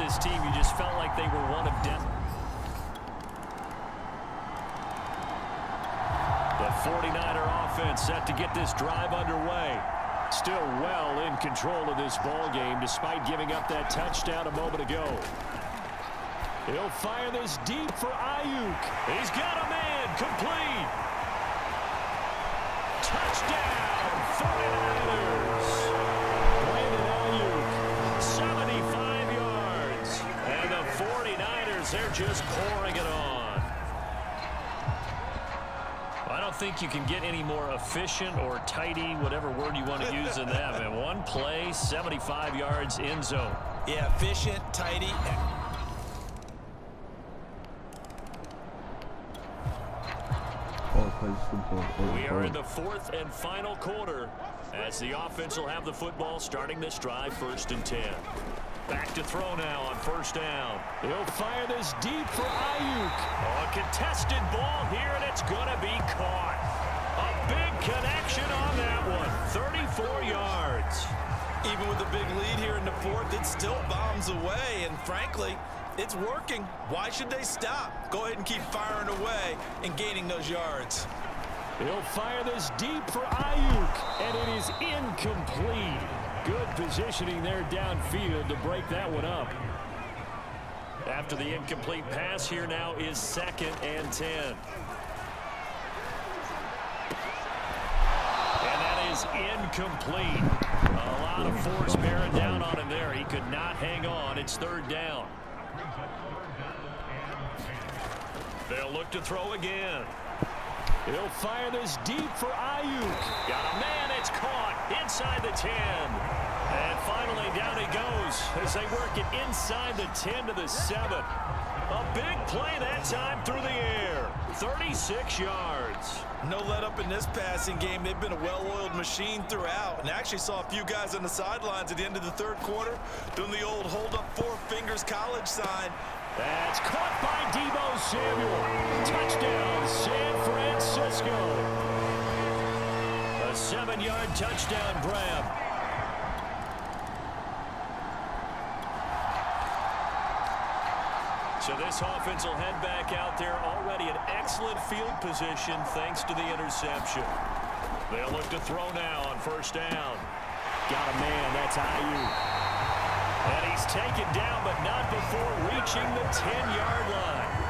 this team, you just felt like they were one of death. The 49er offense set to get this drive underway. Still well in control of this ball game despite giving up that touchdown a moment ago. He'll fire this deep for Ayuk. He's got a man, complete. Touchdown, 49ers. Brandon Ayuk, 75 yards. And the 49ers, they're just pouring it on. I don't think you can get any more efficient or tidy, whatever word you want to use in that. And one play, 75 yards in zone. Yeah, efficient, tidy. We are in the fourth and final quarter as the offense will have the football starting this drive, 1st and 10. Back to throw now on 1st down. He'll fire this deep for Ayuk. Oh, a contested ball here, and it's going to be caught. A big connection on that one. 34 yards. Even with a big lead here in the fourth, it still bombs away, and frankly, it's working. Why should they stop? Go ahead and keep firing away and gaining those yards. He'll fire this deep for Ayuk, and it is incomplete. Good positioning there downfield to break that one up. After the incomplete pass, here now is 2nd and 10. And that is incomplete. A lot of force bearing down on him there. He could not hang on. It's 3rd down. They'll look to throw again. He'll fire this deep for Ayuk. Got a man, it's caught inside the 10. And finally down he goes as they work it inside the 10 to the 7. A big play that time through the air. 36 yards. No let up in this passing game. They've been a well-oiled machine throughout. And I actually saw a few guys on the sidelines at the end of the 3rd quarter doing the old hold up 4 fingers college sign. That's caught by Deebo Samuel. Touchdown, San Francisco. A 7-yard touchdown grab. So this offense will head back out there, already in excellent field position thanks to the interception. They'll look to throw now on 1st down. Got a man, that's Ayuk. And he's taken down, but not before reaching the 10-yard line.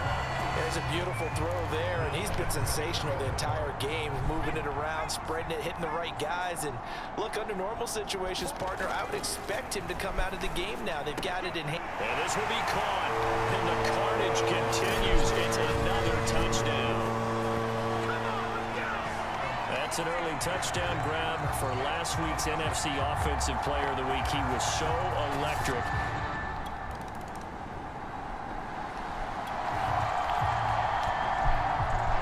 There's a beautiful throw there, and he's been sensational the entire game, moving it around, spreading it, hitting the right guys. And look, under normal situations, partner, I would expect him to come out of the game now. They've got it in hand. And this will be caught, and the carnage continues. It's another touchdown. That's an early touchdown grab for last week's NFC Offensive Player of the Week. He was so electric.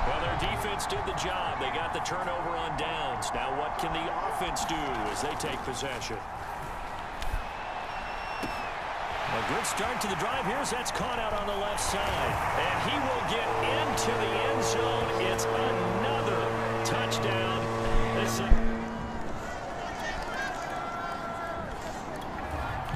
Well, their defense did the job. They got the turnover on downs. Now what can the offense do as they take possession? A good start to the drive. That's caught out on the left side. And he will get into the end zone. It's another touchdown.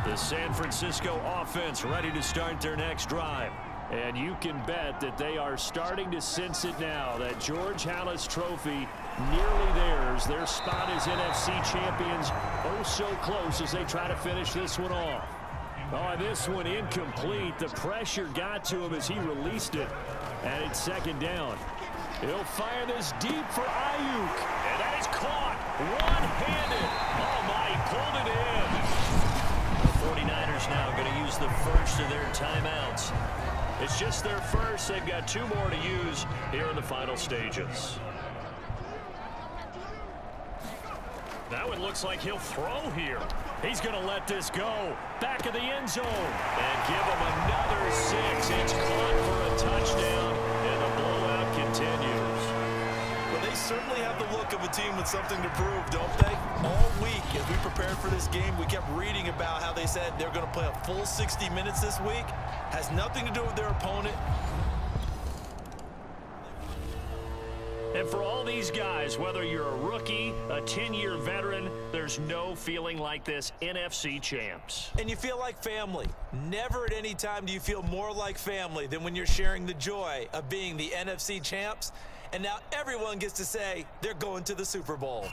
The San Francisco offense ready to start their next drive. And you can bet that they are starting to sense it now. That George Halas trophy nearly theirs. Their spot as NFC champions oh so close as they try to finish this one off. Oh, this one incomplete. The pressure got to him as he released it. And it's 2nd down. He'll fire this deep for Ayuk. And that is caught. One-handed. Oh, my, he pulled it in. The 49ers now going to use the first of their timeouts. It's just their first. They've got 2 more to use here in the final stages. Now it looks like he'll throw here. He's going to let this go. Back of the end zone. And give him another 6. It's caught for a touchdown. And the blowout continues. Well, they certainly have the look of a team with something to prove, don't they? All week, as we prepared for this game, we kept reading about how they said they're going to play a full 60 minutes this week. Has nothing to do with their opponent. And for all these guys, whether you're a rookie, a 10-year veteran, there's no feeling like this NFC champs. And you feel like family. Never at any time do you feel more like family than when you're sharing the joy of being the NFC champs. And now everyone gets to say they're going to the Super Bowl.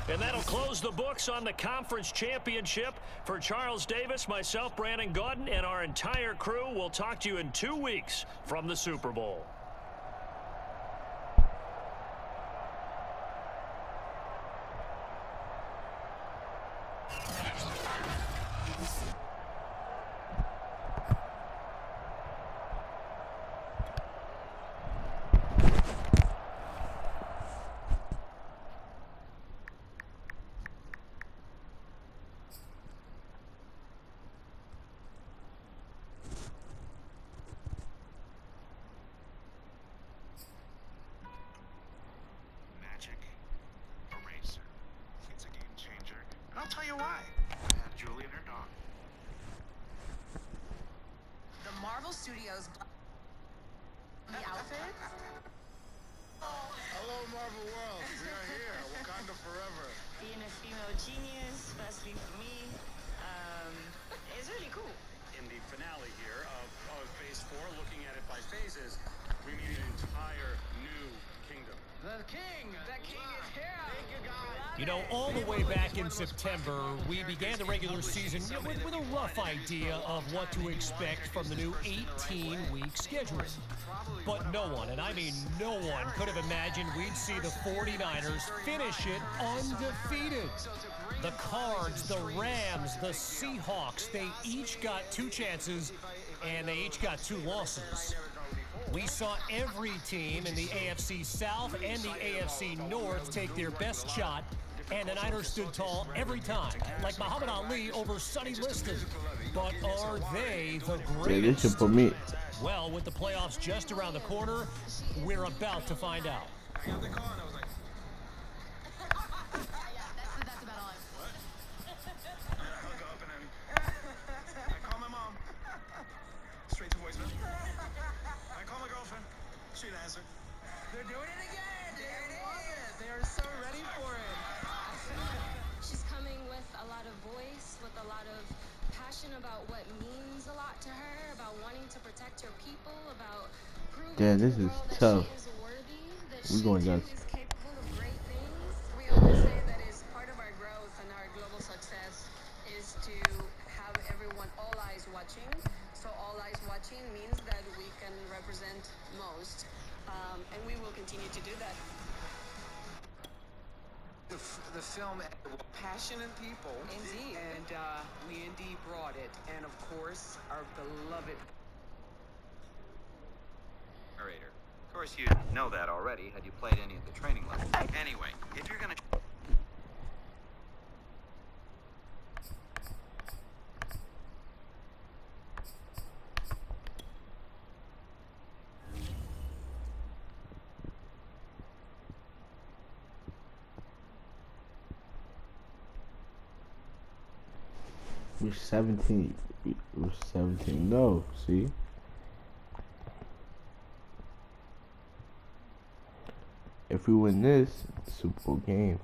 And that'll close the books on the conference championship. For Charles Davis, myself, Brandon Gaudin, and our entire crew, we'll talk to you in 2 weeks from the Super Bowl. I'll tell you why. I had Julie and her dog. The Marvel Studios. The outfits. Hello, Marvel World. We are here. Wakanda forever. Being a female genius, especially for me, it's really cool. In the finale here of Phase 4, looking at it by phases, we meet an entire new kingdom. The king is here. Thank you, guys. You know, all the way back in September, we began the regular season with a rough idea of what to expect from the new 18-week schedule. But no one, and I mean no one, could have imagined we'd see the 49ers finish it undefeated. The Cards, the Rams, the Seahawks, they each got 2 chances, and they each got 2 losses. We saw every team in the AFC South and the AFC North take their best shot, and the Niners stood tall every time, like Muhammad Ali over Sonny Liston. But are they the greatest? Well, with the playoffs just around the corner, we're about to find out. They're doing it again. There it is. They are so ready for it. She's coming with a lot of voice, with a lot of passion about what means a lot to her, about wanting to protect her people, about proving Yeah, this to the is world tough. that she is worthy, that We're she going too nuts. is capable of great things. We always say that is part of our growth and our global success is to have everyone, all eyes watching. So all eyes watching means that we can represent most. And we will continue to do that. The film, passionate people. Indeed. And we indeed brought it. And of course, our beloved narrator. Of course, you know that already, had you played any of the training levels. Anyway, if you're gonna... We're 17. We're 17. No, see? If we win this, Super Bowl game.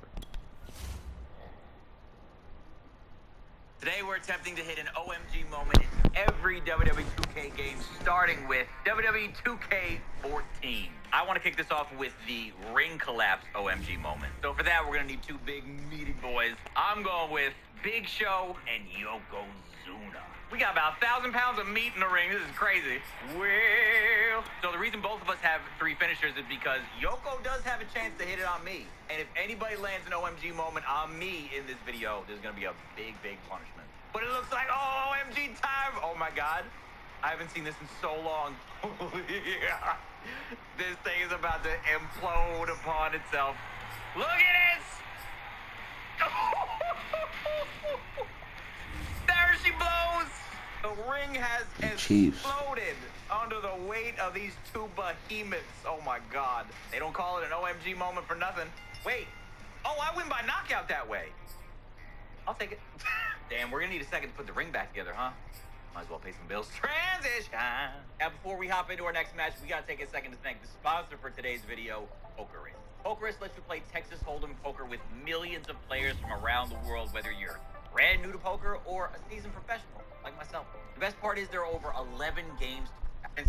Today we're attempting to hit an OMG moment in every WWE 2K game, starting with WWE 2K14. I want to kick this off with the ring collapse OMG moment. So for that, we're going to need 2 big, meaty boys. I'm going with Big Show and Yokozuna. We got about 1,000 pounds of meat in the ring. This is crazy. Well, so the reason both of us have 3 finishers is because Yoko does have a chance to hit it on me. And if anybody lands an OMG moment on me in this video, there's going to be a big, big punishment. But it looks like, oh, OMG time. Oh, my God. I haven't seen this in so long. This thing is about to implode upon itself. Look at this. There she blows. The ring has exploded under the weight of these 2 behemoths. Oh my God. They don't call it an OMG moment for nothing. Wait. Oh, I win by knockout that way. I'll take it. Damn, we're gonna need a second to put the ring back together, huh? Might as well pay some bills. Transition. Now, before we hop into our next match, we gotta take a second to thank the sponsor for today's video, PokerIst. PokerIst lets you play Texas Hold'em poker with millions of players from around the world, whether you're brand new to poker or a seasoned professional like myself. The best part is there are over 11 games and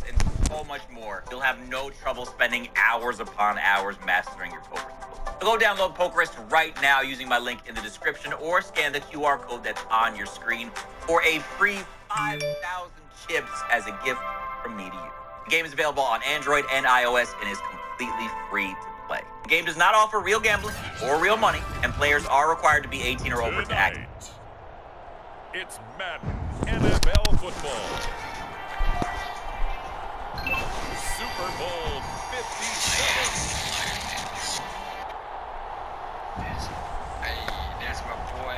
so much more. You'll have no trouble spending hours upon hours mastering your poker skills. So go download PokerIst right now using my link in the description or scan the QR code that's on your screen for a free 5,000 chips as a gift from me to you. The game is available on Android and iOS and is completely free to play. The game does not offer real gambling or real money, and players are required to be 18 or over to act. It's Madden NFL football. Super Bowl 57. Hey, that's my boy.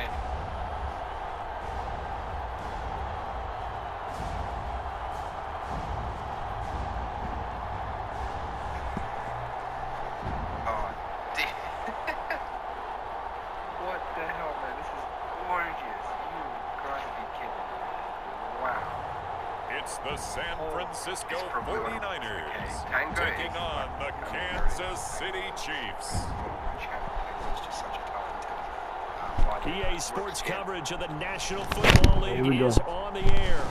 Oh, damn. What the hell, man? This is gorgeous. You gotta be kidding me. Wow. It's the San Francisco 49ers Okay, taking on the Kansas City Chiefs. EA Sports coverage of the National Football League is on the air.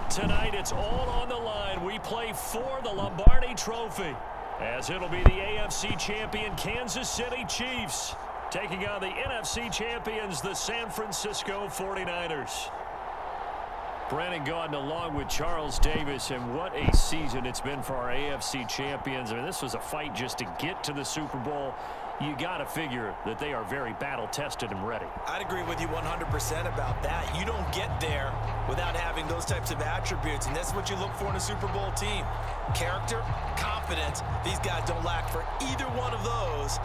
Tonight, it's all on the line. We play for the Lombardi Trophy, as it'll be the AFC champion Kansas City Chiefs taking on the NFC champions, the San Francisco 49ers. Brandon Gaudin along with Charles Davis, and what a season it's been for our AFC champions. I mean, this was a fight just to get to the Super Bowl. You got to figure that they are very battle-tested and ready. I'd agree with you 100% about that. You don't get there without having those types of attributes, and that's what you look for in a Super Bowl team. Character, confidence. These guys don't lack for either one of those.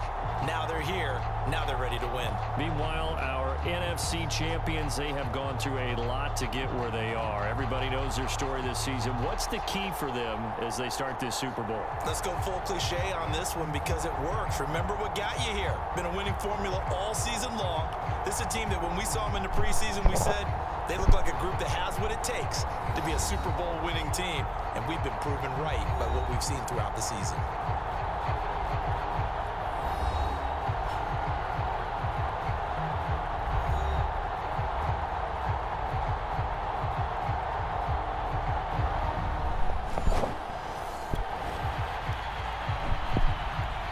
Now they're here. Now they're ready to win. Meanwhile, our NFC champions, they have gone through a lot to get where they are. Everybody knows their story this season. What's the key for them as they start this Super Bowl? Let's go full cliche on this one because it works. Remember what got you here. Been a winning formula all season long. This is a team that when we saw them in the preseason, we said they look like a group that has what it takes to be a Super Bowl winning team. And we've been proven right by what we've seen throughout the season.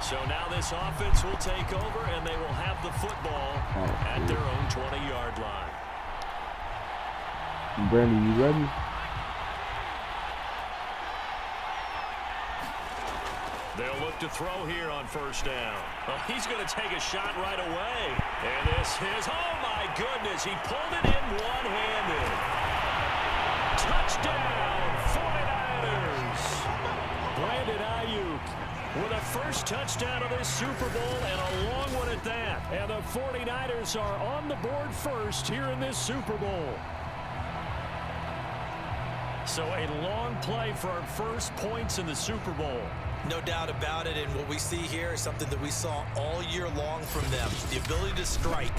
So now this offense will take over, and they will have the football at their own 20-yard line. Brandon, you ready? They'll look to throw here on first down. Well, he's going to take a shot right away. And this is, oh my goodness, he pulled it in one-handed. Touchdown, 49ers. Brandon Ayuk with a first touchdown of this Super Bowl, and a long one at that. And the 49ers are on the board first here in this Super Bowl. So a long play for our first points in the Super Bowl. No doubt about it, and what we see here is something that we saw all year long from them. The ability to strike.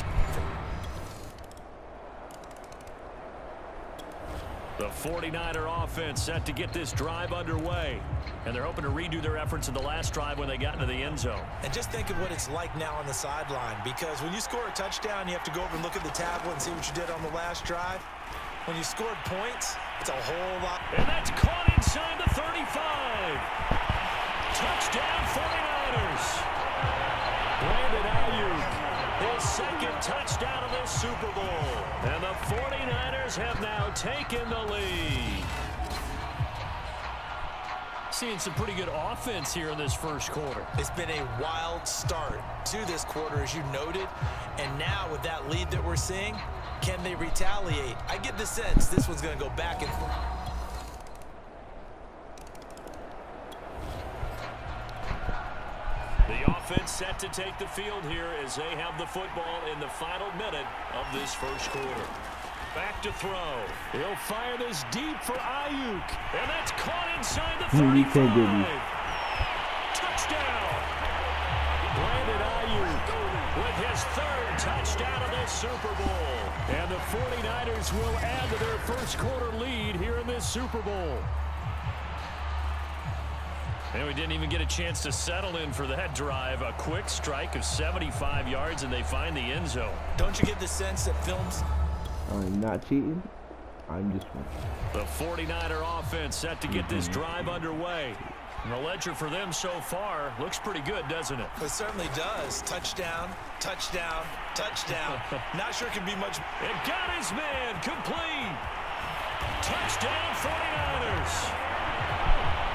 The 49er offense set to get this drive underway. And they're hoping to redo their efforts in the last drive when they got into the end zone. And just think of what it's like now on the sideline, because when you score a touchdown, you have to go over and look at the tablet and see what you did on the last drive. When you scored points, it's a whole lot. And that's caught inside the 35. Touchdown 49ers. Brandon Ayuk, his second touchdown of this Super Bowl. And the 49ers have now taken the lead. Seeing some pretty good offense here in this first quarter. It's been a wild start to this quarter, as you noted. And now with that lead that we're seeing, can they retaliate? I get the sense this one's going to go back and forth. The offense set to take the field here as they have the football in the final minute of this first quarter. Back to throw. He'll fire this deep for Ayuk. And that's caught inside the 35. Touchdown. Brandon Ayuk with his third touchdown of this Super Bowl. And the 49ers will add to their first quarter lead here in this Super Bowl. And we didn't even get a chance to settle in for that drive. A quick strike of 75 yards, and they find the end zone. Don't you get the sense that films? I'm not cheating. I'm just one. The 49er offense set to get this drive underway. And the ledger for them so far looks pretty good, doesn't it? It certainly does. Touchdown, touchdown, touchdown. Not sure it can be much. It got his man complete. Touchdown 49ers.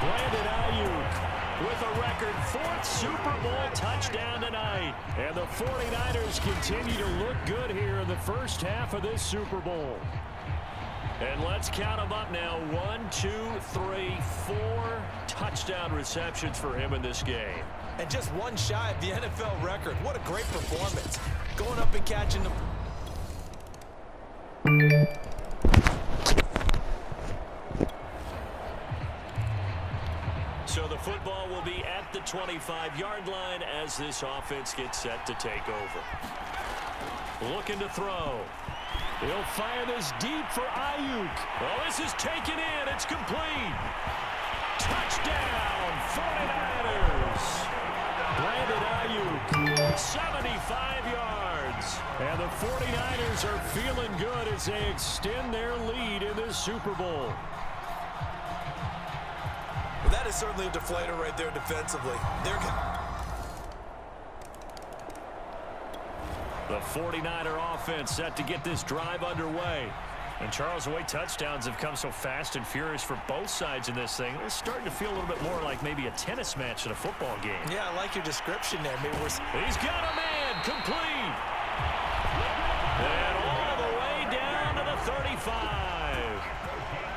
Brandon Ayuk with a record 4th Super Bowl touchdown tonight. And the 49ers continue to look good here in the first half of this Super Bowl. And let's count them up now. 1, 2, 3, 4 touchdown receptions for him in this game. And just one shy of the NFL record. What a great performance. Going up and catching them. So the football will be at the 25-yard line as this offense gets set to take over. Looking to throw. He'll fire this deep for Ayuk. Well, this is taken in. It's complete. Touchdown, 49ers. Brandon Ayuk, 75 yards. And the 49ers are feeling good as they extend their lead in this Super Bowl. Well, that is certainly a deflator right there defensively. The 49er offense set to get this drive underway. And Charles, the way touchdowns have come so fast and furious for both sides in this thing, it's starting to feel a little bit more like maybe a tennis match at a football game. Yeah, I like your description there. Maybe He's got a man complete. And all the way down to the 35.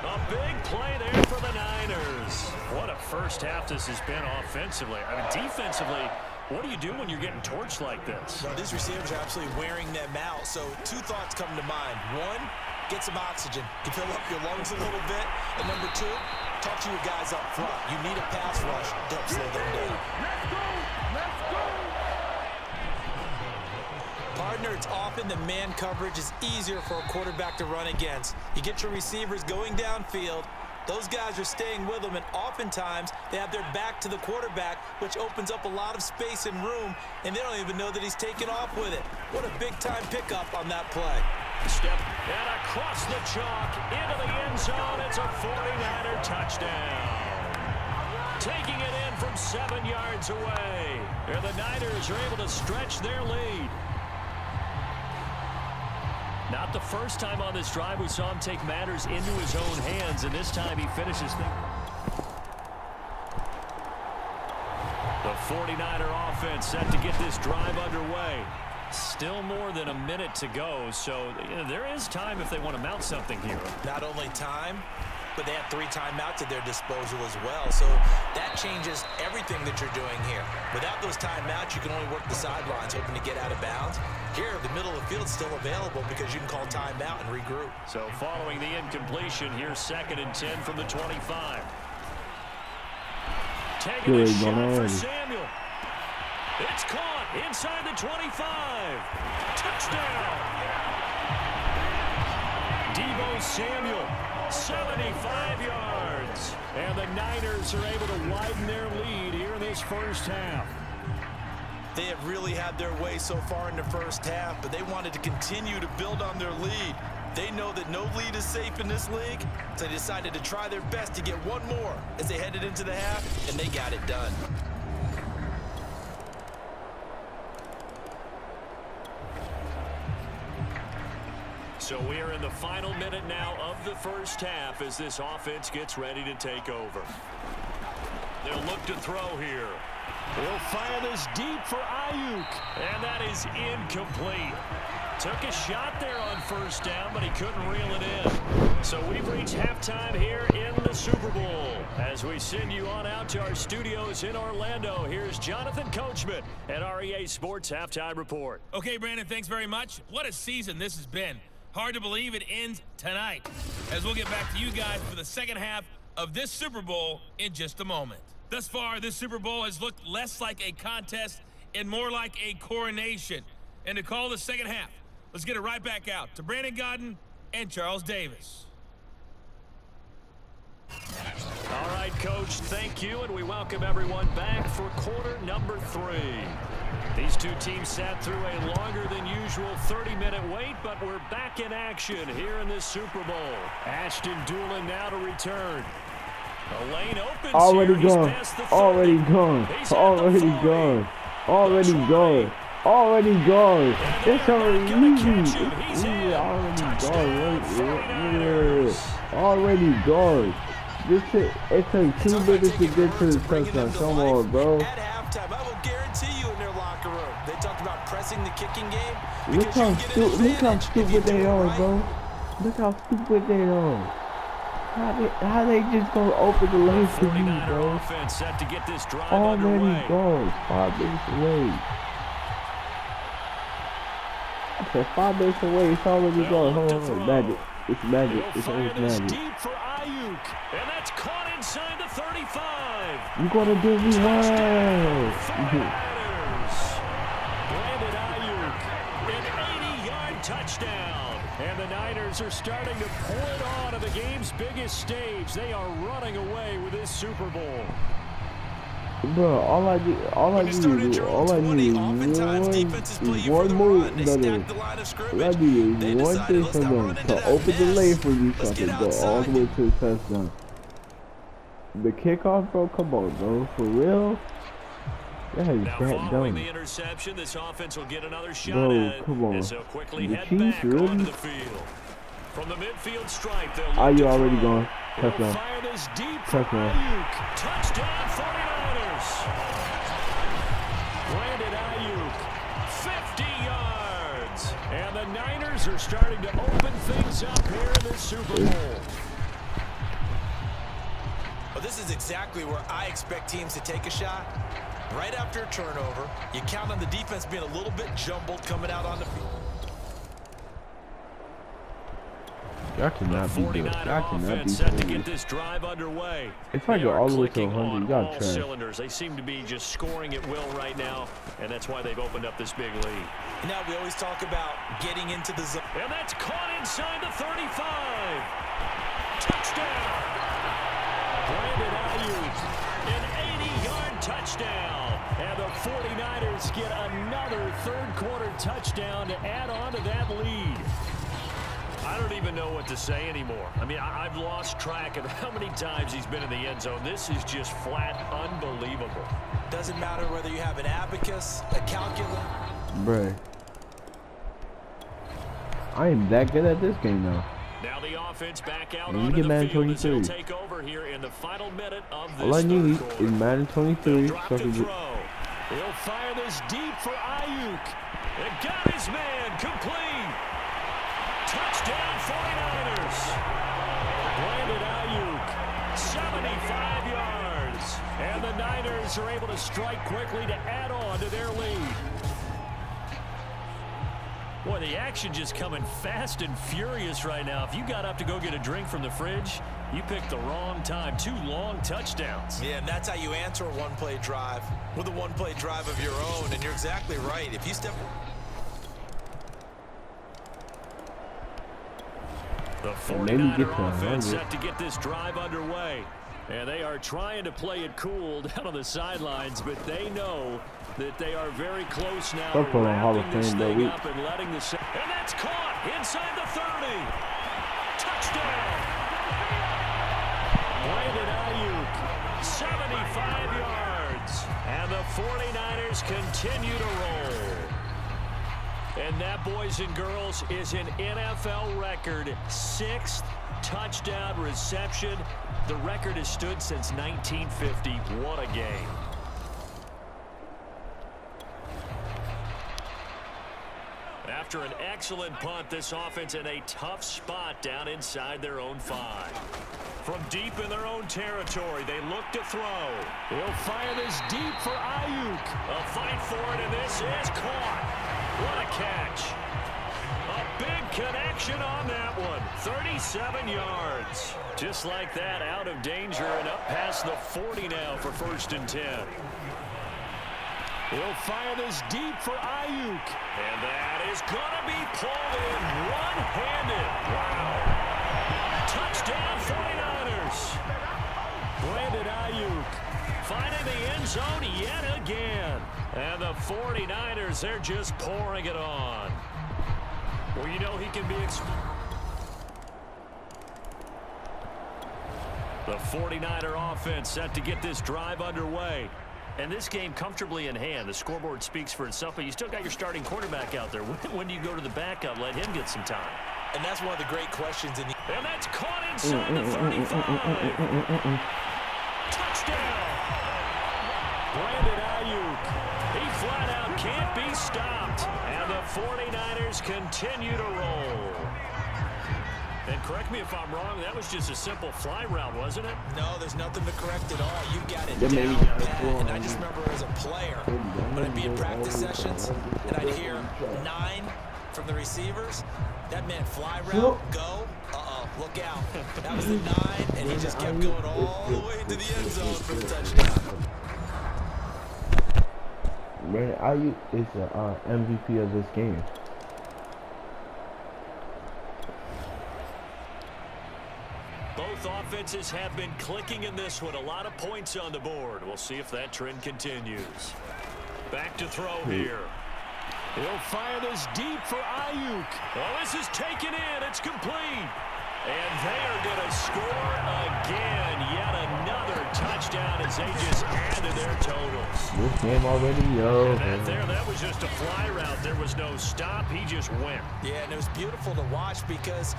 A big play there for the Niners. What a first half this has been offensively. I mean, defensively, what do you do when you're getting torched like this? Well, these receivers are absolutely wearing them out. So 2 thoughts come to mind. 1, get some oxygen. You fill up your lungs a little bit. And number 2, talk to your guys up front. You need a pass rush. Don't slow them down. Let's go! Let's go! Partner, it's often the man coverage is easier for a quarterback to run against. You get your receivers going downfield. Those guys are staying with them, and oftentimes they have their back to the quarterback, which opens up a lot of space and room, and they don't even know that he's taken off with it. What a big-time pickup on that play. Step and across the chalk into the end zone. It's a 49er touchdown. Taking it in from 7 yards away. And the Niners are able to stretch their lead. Not the first time on this drive we saw him take matters into his own hands, and this time he finishes things. The 49er offense set to get this drive underway. Still more than a minute to go, so there is time if they want to mount something here. Not only time, but they have 3 timeouts at their disposal as well, so that changes everything that you're doing here. Without those timeouts, you can only work the sidelines, hoping to get out of bounds. Here, the middle of the field is still available because you can call timeout and regroup. So following the incompletion, here's 2nd and 10 from the 25. Taking a shot for Samuel. It's caught inside the 25. Touchdown. Deebo Samuel, 75 yards. And the Niners are able to widen their lead here in this first half. They have really had their way so far in the first half, but they wanted to continue to build on their lead. They know that no lead is safe in this league, so they decided to try their best to get one more as they headed into the half, and they got it done. So we are in the final minute now of the first half as this offense gets ready to take over. They'll look to throw here. He'll fire this deep for Ayuk, and that is incomplete. Took a shot there on first down, but he couldn't reel it in. So we've reached halftime here in the Super Bowl. As we send you on out to our studios in Orlando, here's Jonathan Coachman at REA Sports Halftime Report. Okay, Brandon, thanks very much. What a season this has been. Hard to believe it ends tonight, as we'll get back to you guys for the second half of this Super Bowl in just a moment. Thus far, this Super Bowl has looked less like a contest and more like a coronation. and to call the second half. Let's get it right back out to Brandon Godden and Charles Davis. All right, Coach, thank you, and we welcome everyone back for quarter number 3. These two teams sat through a longer than usual 30-minute wait, but we're back in action here in this Super Bowl. Ashton Doolin now to return. The lane opens already here. Gone. Already gone. Already gone. Already gone. Already gone. It's already easy. Already gone. It took 2 minutes to get to the touchdown. Come on, bro. At halftime, I will guarantee you in their locker room, they talked about pressing the kicking game. Look how stupid they are, bro. Look how stupid they are. How they just gonna open the lane for you, bro? Offense set to get this drive already gone. 5 minutes away. I said 5 minutes away. It's already gone. Hold on, magic. It's magic. It's always magic. Deep for Ayuk, and that's caught inside the 35. You gonna do me well. Brandon Ayuk, an 80-yard touchdown. And the Niners are starting to pull it on to the game's biggest stage. They are running away with this Super Bowl. Bro, all I need is one more. I need one thing for them to open the lane for you so I can go all the way to the touchdown. The kickoff, bro, come on, bro, for real. That is now that following dumb. the interception, this offense will get another shot Bro, at it come on. as they'll quickly The head Chiefs, back really? onto the field. From the midfield stripe, they'll Are look you to already throw. gone? They'll Touchdown. fire this deep for Touchdown. Ayuk. Touchdown 49ers. Brandon Ayuk, 50 yards. And the Niners are starting to open things up here in this Super Bowl. Well, this is exactly where I expect teams to take a shot. Right after a turnover, you count on the defense being a little bit jumbled coming out on the field. Y'all cannot be good. Y'all cannot be set to get good. this drive underway. If I go all the way to 100, y'all all trash. cylinders. They seem to be just scoring at will right now, and that's why they've opened up this big lead. Now we always talk about getting into the zone. And that's caught inside the 35. Touchdown. Brandon Ayuk, an 80-yard touchdown. And the 49ers get another third-quarter touchdown to add on to that lead. I don't even know what to say anymore. I mean, I've lost track of how many times he's been in the end zone. This is just flat unbelievable. Doesn't matter whether you have an abacus, a calculator. Bruh. I am that good at this game now. Now the offense back out And you onto get the Madden field as 23. they'll take over here in the final minute of this All I need third is quarter. Madden 23 so I Drop can to get. throw. He'll fire this deep for Ayuk. And got his man complete. Touchdown 49ers. Brandon Ayuk, 75 yards. And the Niners are able to strike quickly to add on to their lead. Boy, the action just coming fast and furious right now. If you got up to go get a drink from the fridge, you picked the wrong time. 2 long touchdowns. Yeah, and that's how you answer a one-play drive with a one-play drive of your own. And you're exactly right. If you step... The 49er offense set to get this drive underway. And they are trying to play it cool down on the sidelines, but they know that they are very close now to wrapping this thing up and letting the... And that's caught inside the 30. Touchdown. Brandon Ayuk, 75 yards. And the 49ers continue to roll. And that, boys and girls, is an NFL record 6th touchdown reception. The record has stood since 1950. What a game. After an excellent punt, this offense in a tough spot down inside their own 5. From deep in their own territory, they look to throw. He'll fire this deep for Ayuk. A fight for it, and this is caught. What a catch. A big connection on that one. 37 yards. Just like that, out of danger and up past the 40 now for 1st and 10. He'll fire this deep for Ayuk. And that is going to be pulled in one-handed. Wow. Touchdown 49ers. Brandon Ayuk finding the end zone yet again. And the 49ers, they're just pouring it on. Well, you know he can be the 49er offense set to get this drive underway. And this game comfortably in hand. The scoreboard speaks for itself, but you still got your starting quarterback out there. When do you go to the backup, let him get some time? And that's one of the great questions. And that's caught inside the 35. Touchdown. Brandon Ayuk. He flat out can't be stopped. And the 49ers continue to roll. And correct me if I'm wrong, that was just a simple fly route, wasn't it? No, there's nothing to correct at all. You got it down pat. And I just remember as a player, when I'd be in practice sessions, and I'd hear 9 from the receivers, that meant fly route, go, look out. That was the 9, and he just kept going all the way into the end zone for the touchdown. Man, Ayuk is the MVP of this game. Both offenses have been clicking in this one. A lot of points on the board. We'll see if that trend continues. Back to throw here. He'll fire this deep for Ayuk. Oh, this is taken in. It's complete. And they are going to score again. Yet another touchdown as they just added their totals. This game already over. And that was just a fly route. There was no stop. He just went. Yeah, and it was beautiful to watch because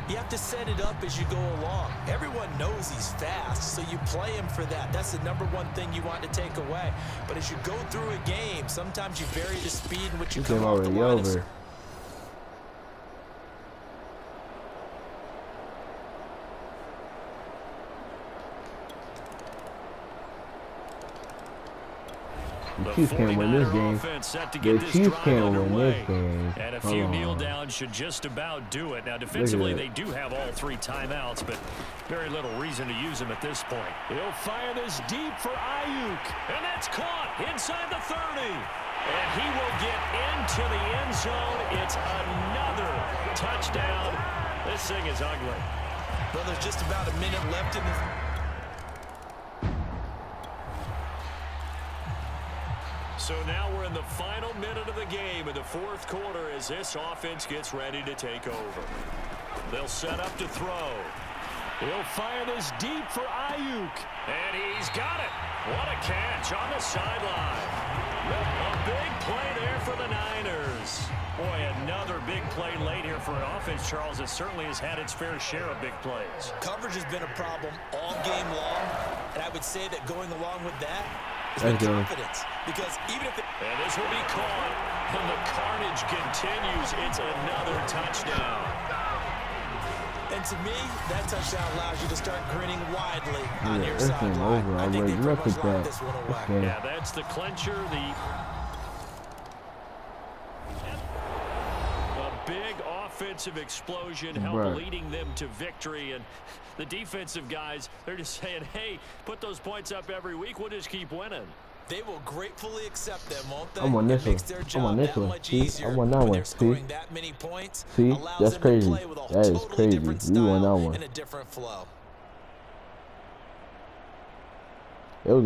you have to set it up as you go along. Everyone knows he's fast, so you play him for that. That's the #1 thing you want to take away. But as you go through a game, sometimes you vary the speed in which you come off the line. Over. The Chiefs can't win this game. The Chiefs can't win this game. And a few kneel downs should just about do it. Now, defensively, they do have all 3 timeouts, but very little reason to use them at this point. He'll fire this deep for Ayuk. And that's caught inside the 30. And he will get into the end zone. It's another touchdown. This thing is ugly. Well, there's just about a minute left in the... So now we're in the final minute of the game in the 4th quarter as this offense gets ready to take over. They'll set up to throw. He'll fire this deep for Ayuk. And he's got it. What a catch on the sideline. A big play there for the Niners. Boy, another big play late here for an offense, Charles, that certainly has had its fair share of big plays. Coverage has been a problem all game long, and I would say that going along with that is the confidence. Because even if and this will be caught, and the carnage continues. It's another touchdown. And to me, that touchdown allows you to start grinning widely on your sideline. I think they pretty much locked this one away. Yeah, that's the clincher. A big offensive explosion helped leading them to victory. And the defensive guys, they're just saying, hey, put those points up every week. We'll just keep winning. They will gratefully accept them, won't they? I'm on this one. I'm on this one. See, I'm on that one. See, see, that's crazy. That is crazy. You won that one. In a different flow. It was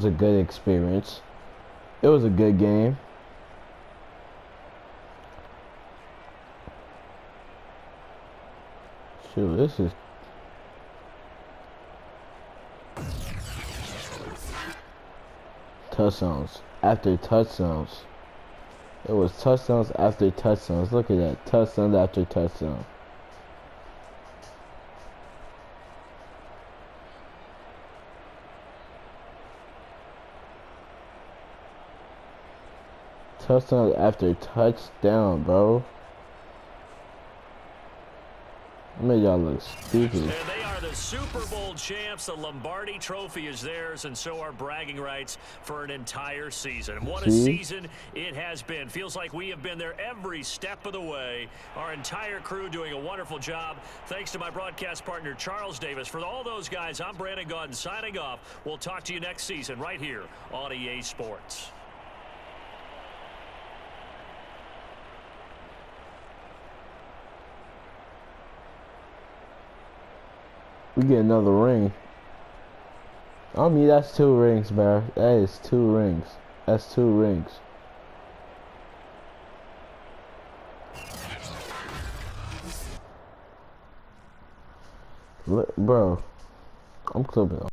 a good experience. It was a good game. Shoot, this is. Touchdowns after touchdowns. It was touchdowns after touchdowns. Look at that. Touchdowns after touchdown. Touchdown after touchdown, bro. I made y'all look stupid. And they are the Super Bowl champs. The Lombardi Trophy is theirs, and so are bragging rights for an entire season. What a season it has been. Feels like we have been there every step of the way. Our entire crew doing a wonderful job. Thanks to my broadcast partner, Charles Davis. For all those guys, I'm Brandon Gaudin signing off. We'll talk to you next season right here on EA Sports. We get another ring. I mean, that's 2 rings, man. That is 2 rings. That's 2 rings. Look, bro, I'm clipping.